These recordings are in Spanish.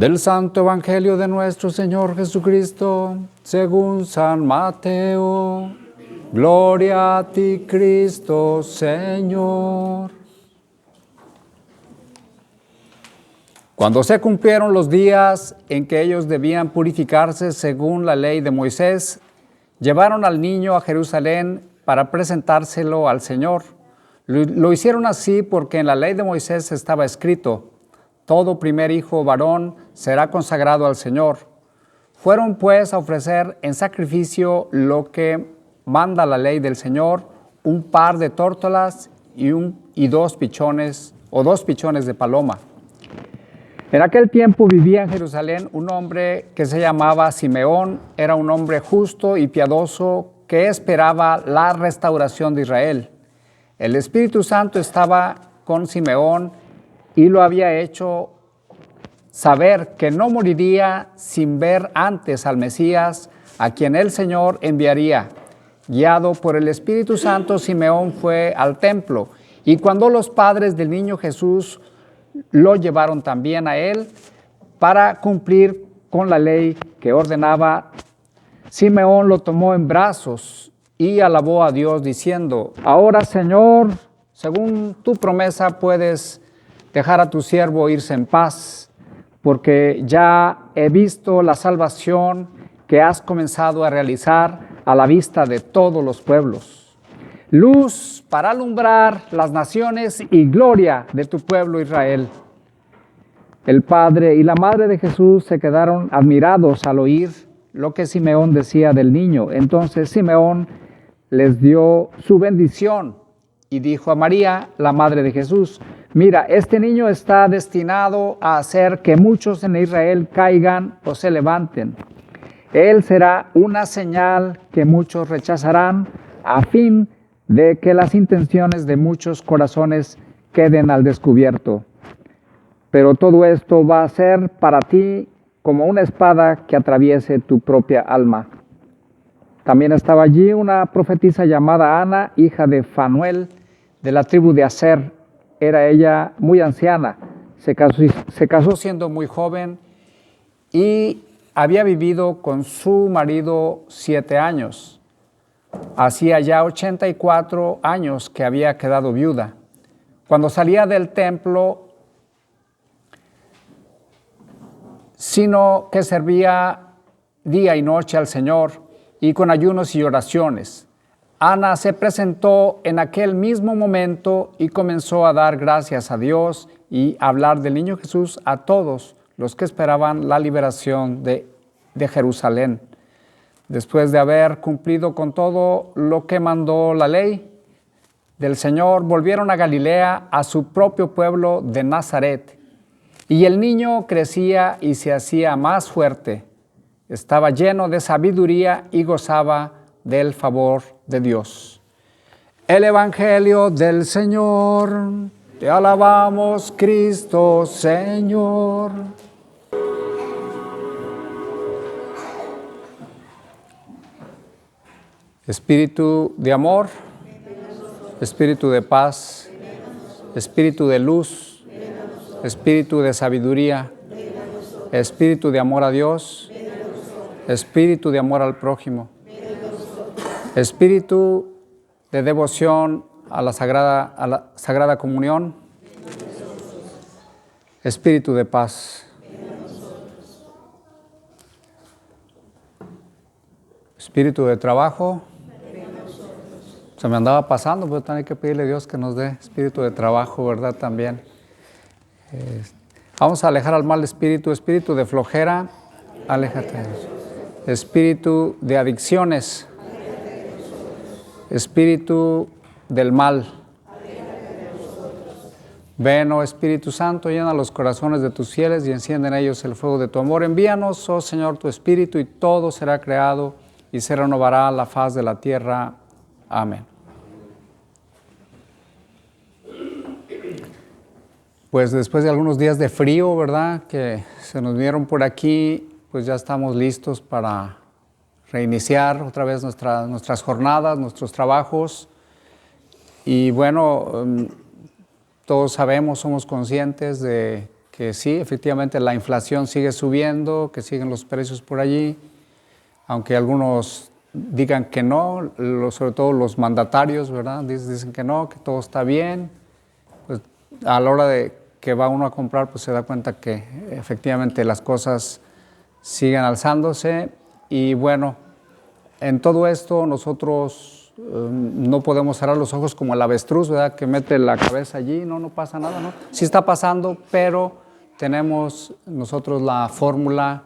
Del Santo Evangelio de nuestro Señor Jesucristo, según San Mateo. Gloria a ti, Cristo, Señor. Cuando se cumplieron los días en que ellos debían purificarse según la ley de Moisés, llevaron al niño a Jerusalén para presentárselo al Señor. Lo hicieron así porque en la ley de Moisés estaba escrito: todo primer hijo varón será consagrado al Señor. Fueron pues a ofrecer en sacrificio lo que manda la ley del Señor, un par de tórtolas y dos pichones de paloma. En aquel tiempo vivía en Jerusalén un hombre que se llamaba Simeón. Era un hombre justo y piadoso que esperaba la restauración de Israel. El Espíritu Santo estaba con Simeón y lo había hecho saber que no moriría sin ver antes al Mesías, a quien el Señor enviaría. Guiado por el Espíritu Santo, Simeón fue al templo, y cuando los padres del niño Jesús lo llevaron también a él para cumplir con la ley que ordenaba, Simeón lo tomó en brazos y alabó a Dios diciendo: ahora, Señor, según tu promesa, puedes dejar a tu siervo irse en paz, porque ya he visto la salvación que has comenzado a realizar a la vista de todos los pueblos, luz para alumbrar las naciones y gloria de tu pueblo Israel. El padre y la madre de Jesús se quedaron admirados al oír lo que Simeón decía del niño. Entonces Simeón les dio su bendición y dijo a María, la madre de Jesús: mira, este niño está destinado a hacer que muchos en Israel caigan o se levanten. Él será una señal que muchos rechazarán, a fin de que las intenciones de muchos corazones queden al descubierto. Pero todo esto va a ser para ti como una espada que atraviese tu propia alma. También estaba allí una profetisa llamada Ana, hija de Fanuel, de la tribu de Aser. Era ella muy anciana, se casó siendo muy joven y había vivido con su marido 7 años. Hacía ya 84 años que había quedado viuda. Cuando salía del templo, sino que servía día y noche al Señor y con ayunos y oraciones. Ana se presentó en aquel mismo momento y comenzó a dar gracias a Dios y a hablar del niño Jesús a todos los que esperaban la liberación de Jerusalén. Después de haber cumplido con todo lo que mandó la ley del Señor, volvieron a Galilea, a su propio pueblo de Nazaret. Y el niño crecía y se hacía más fuerte. Estaba lleno de sabiduría y gozaba del favor de Dios. El Evangelio del Señor. Te alabamos, Cristo, Señor. Espíritu de amor, espíritu de paz, espíritu de luz, espíritu de sabiduría, espíritu de amor a Dios, espíritu de amor al prójimo, espíritu de devoción a la Sagrada Comunión, espíritu de paz. Espíritu de trabajo. Se me andaba pasando, pero también hay que pedirle a Dios que nos dé espíritu de trabajo, ¿verdad? También. Vamos a alejar al mal espíritu. Espíritu de flojera, aléjate. Espíritu de adicciones. Espíritu del mal. Ven, oh Espíritu Santo, llena los corazones de tus fieles y enciende en ellos el fuego de tu amor. Envíanos, oh Señor, tu Espíritu, y todo será creado y se renovará la faz de la tierra. Amén. Pues después de algunos días de frío, ¿verdad?, que se nos vinieron por aquí, pues ya estamos listos para reiniciar otra vez nuestras jornadas, nuestros trabajos. Y bueno, todos sabemos, somos conscientes de que sí, efectivamente la inflación sigue subiendo, que siguen los precios por allí, aunque algunos digan que no, sobre todo los mandatarios, ¿verdad? Dicen que no, que todo está bien. Pues a la hora de que va uno a comprar, pues se da cuenta que efectivamente las cosas siguen alzándose. Y bueno, en todo esto nosotros no podemos cerrar los ojos como el avestruz, ¿verdad? Que mete la cabeza allí, no pasa nada, ¿no? Sí está pasando, pero tenemos nosotros la fórmula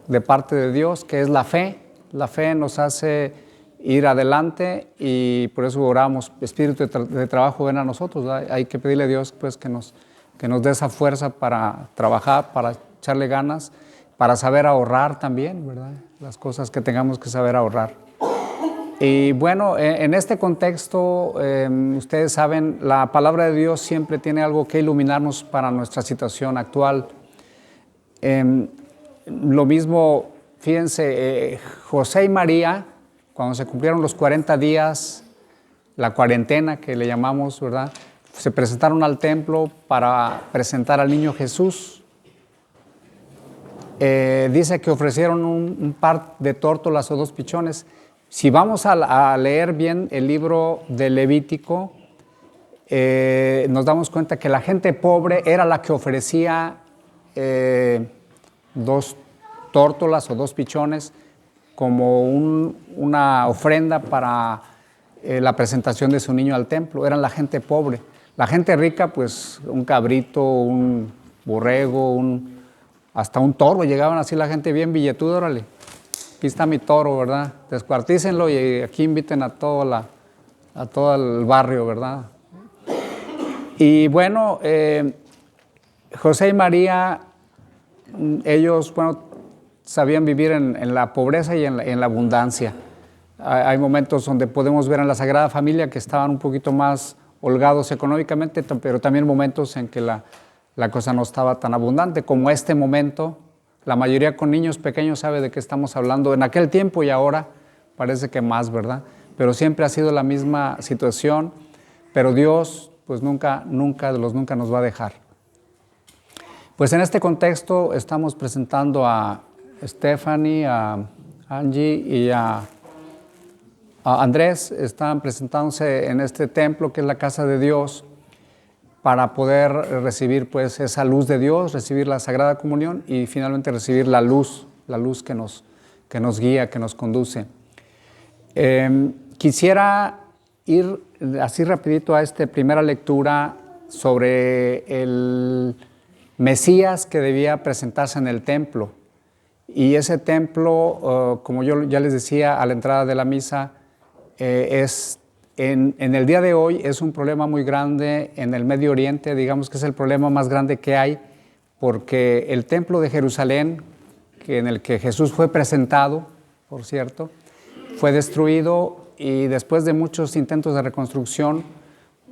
de parte de Dios, que es la fe. La fe nos hace ir adelante y por eso oramos, espíritu de trabajo ven a nosotros, ¿verdad? Hay que pedirle a Dios pues, que nos dé esa fuerza para trabajar, para echarle ganas, para saber ahorrar también, ¿verdad? Las cosas que tengamos que saber ahorrar. Y bueno, en este contexto, ustedes saben, la palabra de Dios siempre tiene algo que iluminarnos para nuestra situación actual. Lo mismo, fíjense, José y María, cuando se cumplieron los 40 días, la cuarentena que le llamamos, ¿verdad? Se presentaron al templo para presentar al niño Jesús. Dice que ofrecieron un par de tórtolas o 2 pichones. Si vamos a leer bien el libro de Levítico, nos damos cuenta que la gente pobre era la que ofrecía 2 tórtolas o 2 pichones como una ofrenda para la presentación de su niño al templo. Eran la gente pobre. La gente rica, pues un cabrito, un borrego, hasta un toro. Llegaban así la gente bien billetuda, órale, aquí está mi toro, ¿verdad? Descuartícenlo y aquí inviten a todo el barrio, ¿verdad? Y bueno, José y María, ellos, bueno, sabían vivir en la pobreza y en la abundancia. Hay momentos donde podemos ver en la Sagrada Familia que estaban un poquito más holgados económicamente, pero también momentos en que la cosa no estaba tan abundante como este momento. La mayoría con niños pequeños sabe de qué estamos hablando. En aquel tiempo y ahora parece que más, ¿verdad? Pero siempre ha sido la misma situación, pero Dios pues nunca nos va a dejar. Pues en este contexto estamos presentando a Stephanie, a Angie y a Andrés. Están presentándose en este templo que es la casa de Dios para poder recibir pues esa luz de Dios, recibir la Sagrada Comunión y finalmente recibir la luz que nos guía, que nos conduce. Quisiera ir así rapidito a esta primera lectura sobre el Mesías que debía presentarse en el templo. Y ese templo, como yo ya les decía a la entrada de la misa, en el día de hoy es un problema muy grande en el Medio Oriente, digamos que es el problema más grande que hay, porque el templo de Jerusalén, en el que Jesús fue presentado, por cierto, fue destruido y después de muchos intentos de reconstrucción,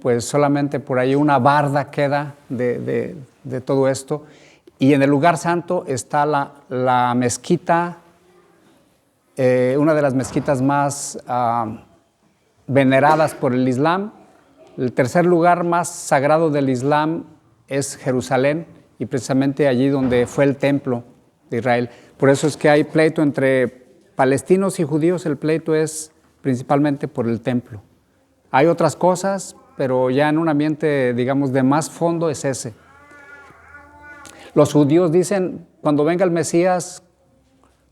pues solamente por ahí una barda queda de todo esto. Y en el lugar santo está la mezquita, una de las mezquitas más veneradas por el Islam. El tercer lugar más sagrado del Islam es Jerusalén y precisamente allí donde fue el templo de Israel. Por eso es que hay pleito entre palestinos y judíos. El pleito es principalmente por el templo. Hay otras cosas, pero ya en un ambiente, digamos, de más fondo es ese. Los judíos dicen, cuando venga el Mesías,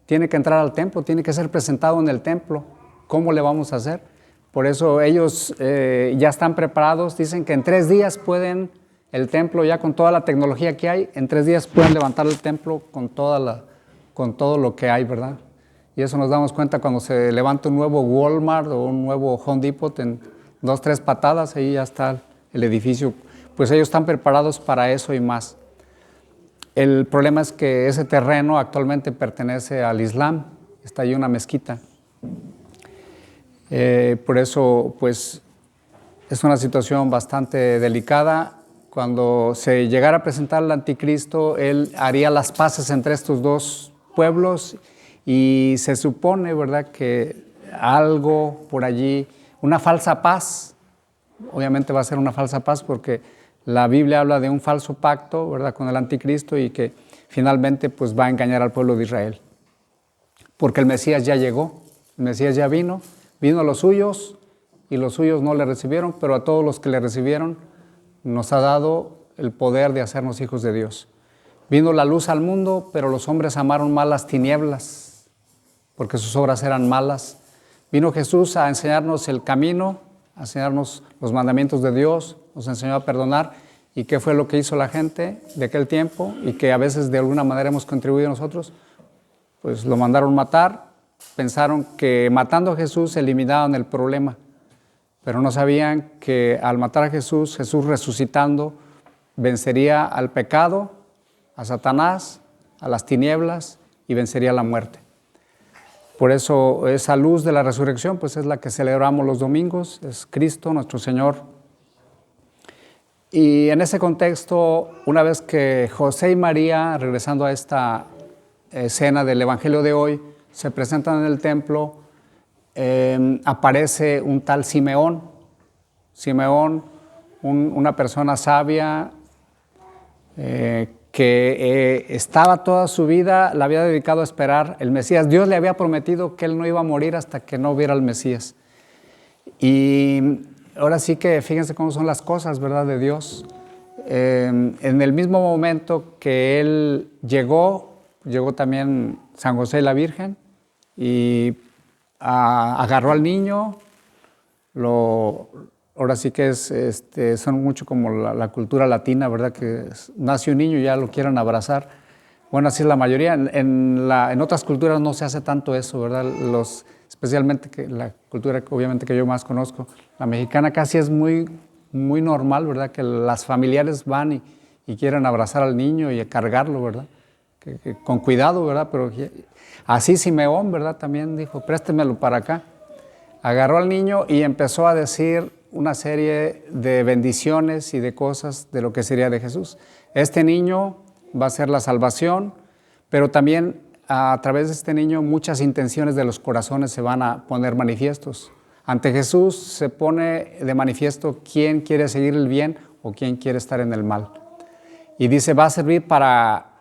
tiene que entrar al templo, tiene que ser presentado en el templo. ¿Cómo le vamos a hacer? Por eso ellos ya están preparados, dicen que en 3 días pueden, el templo ya con toda la tecnología que hay, en 3 días pueden levantar el templo con todo lo que hay, ¿verdad? Y eso nos damos cuenta cuando se levanta un nuevo Walmart o un nuevo Home Depot en 2, 3 patadas, ahí ya está el edificio. Pues ellos están preparados para eso y más. El problema es que ese terreno actualmente pertenece al Islam, está ahí una mezquita. Por eso, pues, es una situación bastante delicada. Cuando se llegara a presentar al anticristo, él haría las paces entre estos 2 pueblos y se supone, ¿verdad?, que algo por allí, una falsa paz, obviamente va a ser una falsa paz porque La Biblia habla de un falso pacto, ¿verdad?, con el anticristo y que finalmente pues, va a engañar al pueblo de Israel. Porque el Mesías ya llegó, el Mesías ya vino a los suyos y los suyos no le recibieron, pero a todos los que le recibieron nos ha dado el poder de hacernos hijos de Dios. Vino la luz al mundo, pero los hombres amaron más las tinieblas, porque sus obras eran malas. Vino Jesús a enseñarnos el camino, a enseñarnos los mandamientos de Dios, nos enseñó a perdonar. ¿Y qué fue lo que hizo la gente de aquel tiempo? Y que a veces de alguna manera hemos contribuido nosotros. Pues lo mandaron matar, pensaron que matando a Jesús eliminaban el problema, pero no sabían que al matar a Jesús, Jesús resucitando, vencería al pecado, a Satanás, a las tinieblas y vencería la muerte. Por eso esa luz de la resurrección pues es la que celebramos los domingos, es Cristo nuestro Señor. Y en ese contexto, una vez que José y María, regresando a esta escena del Evangelio de hoy, se presentan en el templo, aparece un tal Simeón. Simeón, una persona sabia que estaba toda su vida, la había dedicado a esperar el Mesías. Dios le había prometido que él no iba a morir hasta que no viera al Mesías. Y ahora sí que fíjense cómo son las cosas, ¿verdad?, de Dios. En el mismo momento que él llegó también San José y la Virgen y agarró al niño. Ahora sí que son mucho como la cultura latina, ¿verdad?, que nace un niño y ya lo quieren abrazar. Bueno, así es la mayoría. En otras culturas no se hace tanto eso, ¿verdad? Especialmente la cultura obviamente que yo más conozco, la mexicana, casi es muy, muy normal, ¿verdad?, que las familiares van y quieren abrazar al niño y cargarlo, ¿verdad?, que con cuidado, ¿verdad? Pero así Simeón, ¿verdad?, también dijo, préstemelo para acá. Agarró al niño y empezó a decir una serie de bendiciones y de cosas de lo que sería de Jesús. Este niño va a ser la salvación, pero también a través de este niño muchas intenciones de los corazones se van a poner manifiestos. Ante Jesús se pone de manifiesto quién quiere seguir el bien o quién quiere estar en el mal. Y dice, va a servir para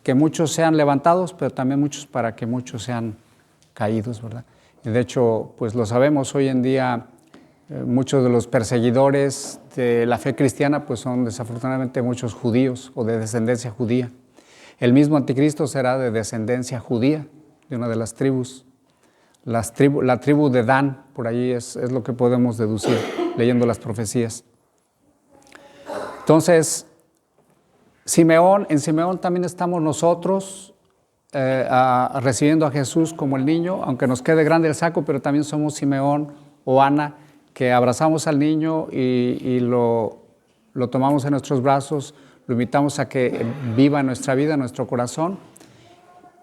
que muchos sean levantados, pero también muchos para que muchos sean caídos, ¿verdad? Y de hecho, pues lo sabemos, hoy en día muchos de los perseguidores de la fe cristiana pues son desafortunadamente muchos judíos o de descendencia judía. El mismo anticristo será de descendencia judía, de una de las tribus. La tribu de Dan, por ahí es lo que podemos deducir leyendo las profecías. Entonces, en Simeón también estamos nosotros recibiendo a Jesús como el niño, aunque nos quede grande el saco, pero también somos Simeón o Ana, que abrazamos al niño y lo tomamos en nuestros brazos, lo invitamos a que viva en nuestra vida, en nuestro corazón,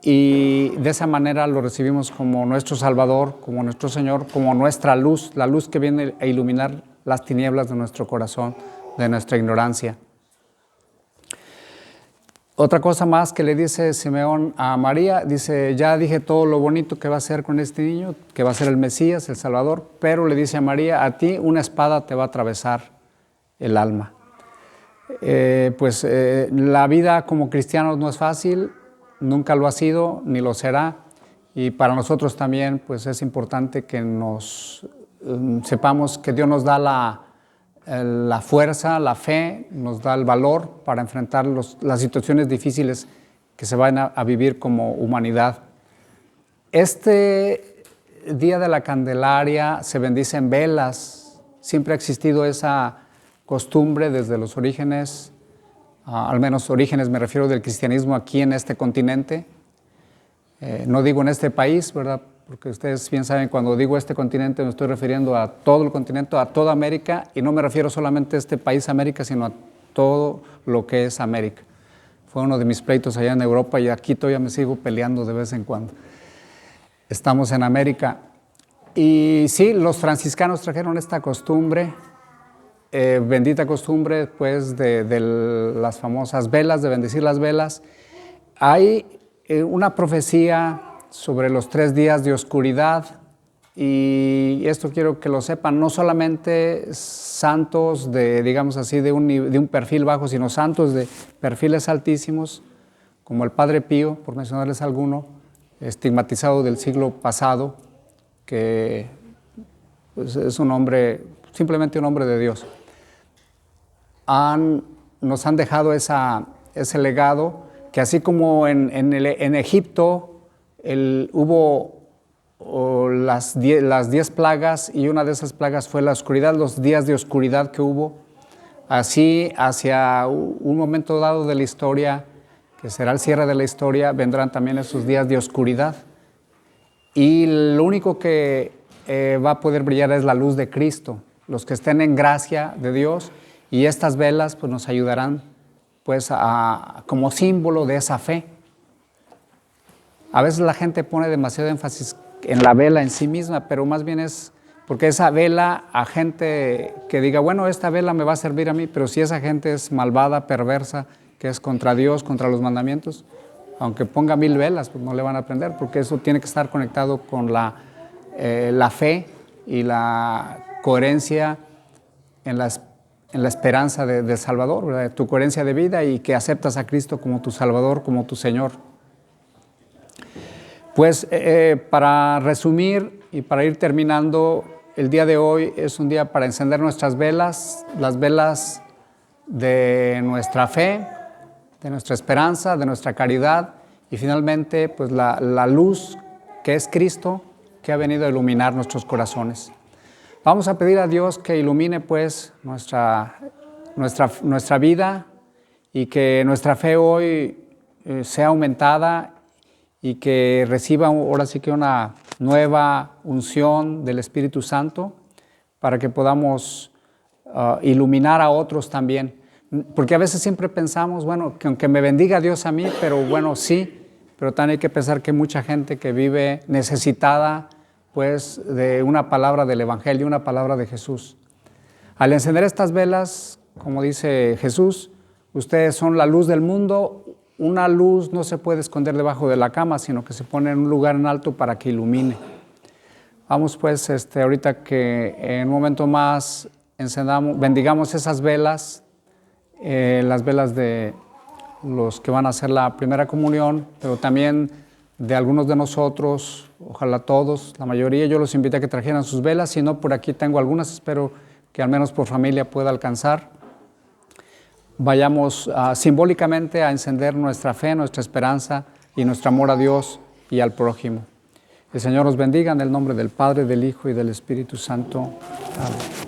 y de esa manera lo recibimos como nuestro Salvador, como nuestro Señor, como nuestra luz, la luz que viene a iluminar las tinieblas de nuestro corazón, de nuestra ignorancia. Otra cosa más que le dice Simeón a María, dice, ya dije todo lo bonito que va a hacer con este niño, que va a ser el Mesías, el Salvador, pero le dice a María, a ti una espada te va a atravesar el alma. La vida como cristianos no es fácil, nunca lo ha sido, ni lo será, y para nosotros también pues es importante que sepamos que Dios nos da la fuerza, la fe, nos da el valor para enfrentar las situaciones difíciles que se van a vivir como humanidad. Este día de la Candelaria se bendicen velas, siempre ha existido esa costumbre desde los orígenes, al menos orígenes me refiero del cristianismo aquí en este continente, no digo en este país, ¿verdad?, porque ustedes bien saben, cuando digo este continente me estoy refiriendo a todo el continente, a toda América, y no me refiero solamente a este país América, sino a todo lo que es América. Fue uno de mis pleitos allá en Europa y aquí todavía me sigo peleando de vez en cuando. Estamos en América. Y sí, los franciscanos trajeron esta costumbre, bendita costumbre pues de las famosas velas, de bendecir las velas. Hay una profecía sobre los 3 días de oscuridad y esto quiero que lo sepan, no solamente santos de, digamos así, de un perfil bajo, sino santos de perfiles altísimos, como el Padre Pío, por mencionarles alguno, estigmatizado del siglo pasado, que pues, es un hombre, simplemente un hombre de Dios. Nos han dejado ese legado, que así como en Egipto hubo las 10 plagas, y una de esas plagas fue la oscuridad, los días de oscuridad que hubo, así hacia un momento dado de la historia, que será el cierre de la historia, vendrán también esos días de oscuridad. Y lo único que va a poder brillar es la luz de Cristo, los que estén en gracia de Dios, y estas velas pues, nos ayudarán pues, como símbolo de esa fe. A veces la gente pone demasiado énfasis en la vela en sí misma, pero más bien es porque esa vela a gente que diga, bueno, esta vela me va a servir a mí, pero si esa gente es malvada, perversa, que es contra Dios, contra los mandamientos, aunque ponga 1000 velas, pues no le van a prender, porque eso tiene que estar conectado con la fe y la coherencia en la esperanza del Salvador, ¿verdad? Tu coherencia de vida y que aceptas a Cristo como tu Salvador, como tu Señor. Pues para resumir y para ir terminando, el día de hoy es un día para encender nuestras velas, las velas de nuestra fe, de nuestra esperanza, de nuestra caridad y finalmente pues la luz que es Cristo, que ha venido a iluminar nuestros corazones. Vamos a pedir a Dios que ilumine pues nuestra vida y que nuestra fe hoy sea aumentada y que reciba ahora sí que una nueva unción del Espíritu Santo para que podamos iluminar a otros también. Porque a veces siempre pensamos, bueno, que aunque me bendiga Dios a mí, pero bueno, sí, pero también hay que pensar que hay mucha gente que vive necesitada pues de una palabra del Evangelio, una palabra de Jesús. Al encender estas velas, como dice Jesús, ustedes son la luz del mundo. Una luz no se puede esconder debajo de la cama, sino que se pone en un lugar en alto para que ilumine. Vamos pues ahorita que en un momento más bendigamos esas velas, las velas de los que van a hacer la primera comunión, pero también de algunos de nosotros, ojalá todos, la mayoría. Yo los invito a que trajeran sus velas, si no, por aquí tengo algunas, espero que al menos por familia pueda alcanzar. Vayamos simbólicamente a encender nuestra fe, nuestra esperanza y nuestro amor a Dios y al prójimo. El Señor nos bendiga en el nombre del Padre, del Hijo y del Espíritu Santo. Amén.